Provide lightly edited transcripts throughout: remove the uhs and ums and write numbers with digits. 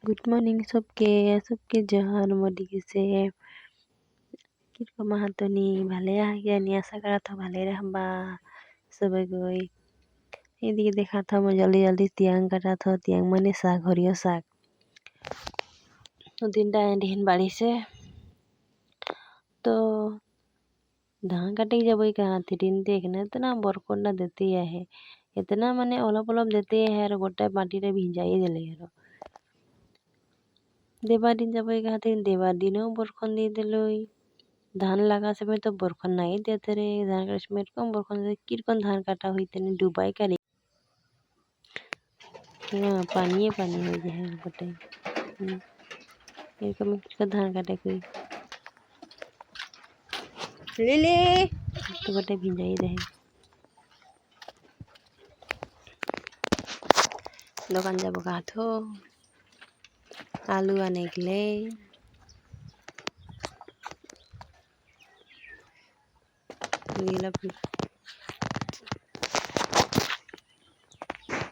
good morning सबके सबके जहार मडी गেছে কিরকম হাতনি ভালে আনি আশা করা তো ভালে रहबा সবাই গই এদিকে দেখা था मैं जल्दी जल्दी तियांग काटा था तियांग माने साग हरियो साग तो दिन ढेन बाड़ी से तो धान काटे जब कहाँ थी दिन देखना इतना बरकोना देती है इतना माने ओलप ओलप देते है और गोटा माटी रे भिंजाई देले है देवा दिन जब कहते देवा दिनों बरखन दी दिलई धान लगा समय तो बरखन नहीं देते रे धान का समय कम बरखन दे किरकन धान काटा हुई तने डुबाई करे हाँ पानी हो जाए बटे इरकम किरकन धान काटे कोई ले तो बटे भिंजाई रहे दुकान जब गाथो आलू आने के लिए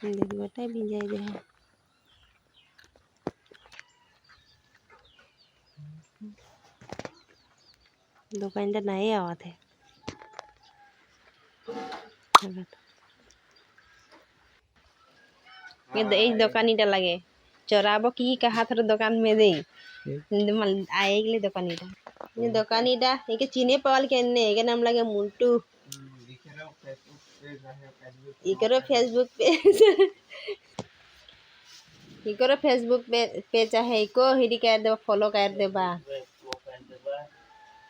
फिर बेटा भी जाए दे दुकान तो नहीं आवा थे ये दुकानीटा लगे चोराबो की कहा थर दुकान में दे आएगले दुकानीटा ये दुकानीटा ये चीने पाल के ने के नाम लगे मुंटू इकरो फेसबुक पे चाहे इको हिडी कर दे फॉलो कर देबा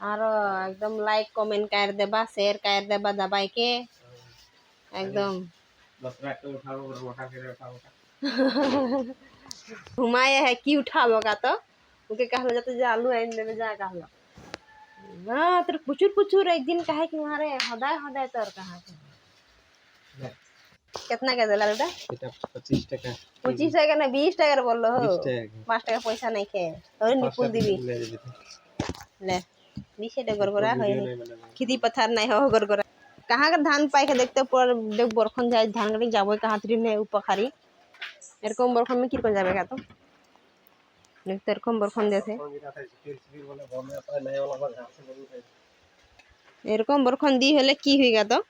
और एकदम लाइक कमेंट कर देबा शेयर कर देबा दबाई के एकदम घुमाए है की उठाबो का तो उनके कहलो जाते जा आलू आइन देबे जा कहलो ना तेरे पुचुर एक दिन कहे कि मारे हदाय तोर कहा कितना के देला बेटा बेटा 25 टका 25 टका ना 20 टका बोललो हो 5 टका पैसा नहीं खे और निपुल दीबी ले 20 टका गरगरा है खेती पथार नहीं हो गरगरा कहाँ का धान पाई के देखते पर देख बरखन जाए धान कटी जाबो कहाँ थरी ने उपखारी एरकम बरखन में किरकन जाबे का तो देखते एरकम बरखन देथे एरकम बरखन दी हले की होइगा तो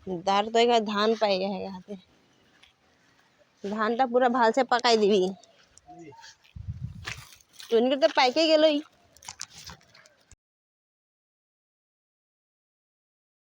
दार तो एक धान पाएगा है हाथे धान टा पूरा भाल से पकाई दीबी तो इनके तो पाई के गेलई